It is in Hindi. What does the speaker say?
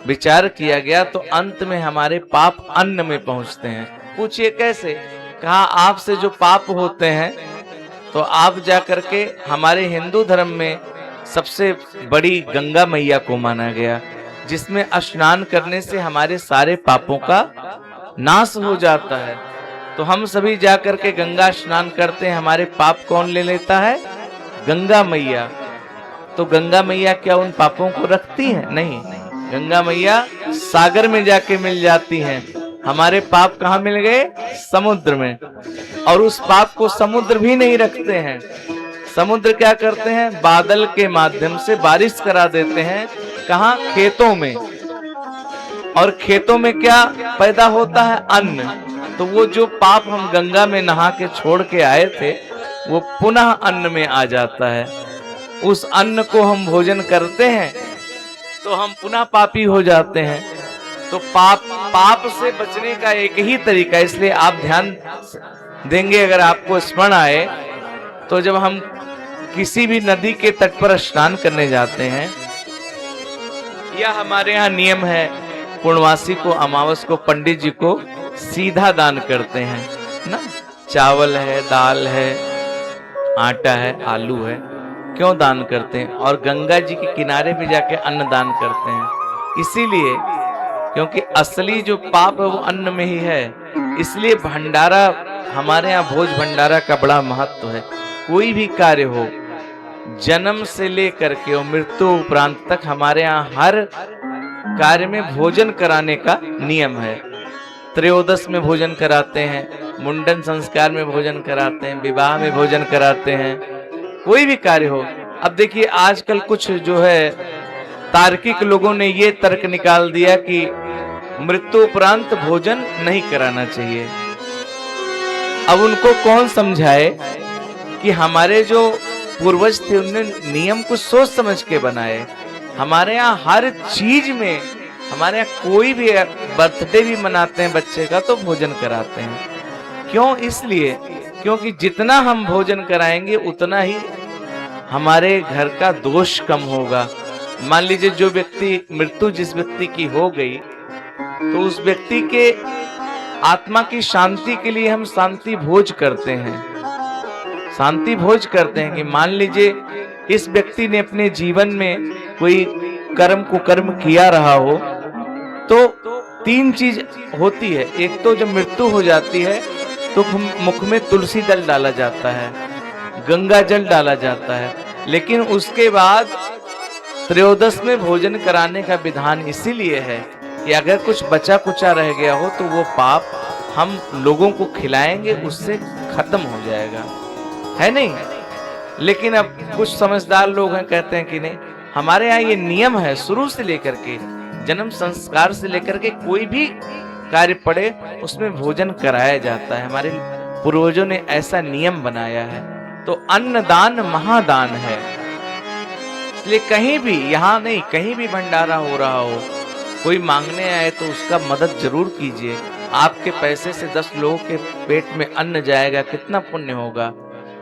विचार किया गया तो अंत में हमारे पाप अन्न में पहुंचते हैं। पूछिए कैसे? कहा आपसे जो पाप होते हैं तो आप जाकर के, हमारे हिंदू धर्म में सबसे बड़ी गंगा मैया को माना गया, जिसमें स्नान करने से हमारे सारे पापों का नाश हो जाता है। तो हम सभी जाकर के गंगा स्नान करते हैं, हमारे पाप कौन ले लेता है? गंगा मैया। तो गंगा मैया क्या उन पापों को रखती है? नहीं, गंगा मैया सागर में जाके मिल जाती हैं। हमारे पाप कहाँ मिल गए? समुद्र में। और उस पाप को समुद्र भी नहीं रखते हैं। समुद्र क्या करते हैं? बादल के माध्यम से बारिश करा देते हैं। कहाँ? खेतों में। और खेतों में क्या पैदा होता है? अन्न। तो वो जो पाप हम गंगा में नहा के छोड़ के आए थे, वो पुनः अन्न में आ जाता है। उस अन्न को हम भोजन करते हैं तो हम पुनः पापी हो जाते हैं। तो पाप से बचने का एक ही तरीका, इसलिए आप ध्यान देंगे, अगर आपको स्मरण आए तो जब हम किसी भी नदी के तट पर स्नान करने जाते हैं, या हमारे यहाँ नियम है, पूर्णवासी को, अमावस को पंडित जी को सीधा दान करते हैं ना। चावल है, दाल है, आटा है, आलू है, क्यों दान करते हैं? और गंगा जी के किनारे पे जाके अन्न दान करते हैं, इसीलिए क्योंकि असली जो पाप है वो अन्न में ही है। इसलिए भंडारा, हमारे यहाँ भोज भंडारा का बड़ा महत्व है। कोई भी कार्य हो, जन्म से लेकर के और मृत्यु उपरांत तक, हमारे यहाँ हर कार्य में भोजन कराने का नियम है। त्रयोदश में भोजन कराते हैं, मुंडन संस्कार में भोजन कराते हैं, विवाह में भोजन कराते हैं, कोई भी कार्य हो। अब देखिए आजकल कुछ जो है तार्किक लोगों ने ये तर्क निकाल दिया कि मृत्यु उपरांत भोजन नहीं कराना चाहिए। अब उनको कौन समझाए कि हमारे जो पूर्वज थे उन्होंने नियम को सोच समझ के बनाए। हमारे यहाँ हर चीज में, हमारे यहाँ कोई भी बर्थडे भी मनाते हैं बच्चे का तो भोजन कराते हैं। क्यों? इसलिए क्योंकि जितना हम भोजन कराएंगे उतना ही हमारे घर का दोष कम होगा। मान लीजिए जो व्यक्ति, मृत्यु जिस व्यक्ति की हो गई, तो उस व्यक्ति के आत्मा की शांति के लिए हम शांति भोज करते हैं। शांति भोज करते हैं कि मान लीजिए इस व्यक्ति ने अपने जीवन में कोई कर्म किया रहा हो, तो तीन चीज होती है। एक तो जब मृत्यु हो जाती है तो मुख में तुलसी दल डाला जाता है, गंगा जल डाला जाता है, लेकिन उसके बाद त्रयोदश में भोजन कराने का विधान इसीलिए है कि अगर कुछ बचा कुचा रह गया हो तो वो पाप हम लोगों को खिलाएंगे, उससे खत्म हो जाएगा, है नहीं? लेकिन अब कुछ समझदार लोग हैं, कहते हैं कि नहीं, हमारे यहाँ ये नियम है, शुरू से लेकर के, जन्म संस्कार से लेकर के कोई भी कार्य पड़े उसमें भोजन कराया जाता है। हमारे पूर्वजों ने ऐसा नियम बनाया है। तो अन्नदान महादान है। इसलिए कहीं भी, यहाँ नहीं, कहीं भी भंडारा हो रहा हो, कोई मांगने आए तो उसका मदद जरूर कीजिए। आपके पैसे से 10 लोगों के पेट में अन्न जाएगा, कितना पुण्य होगा।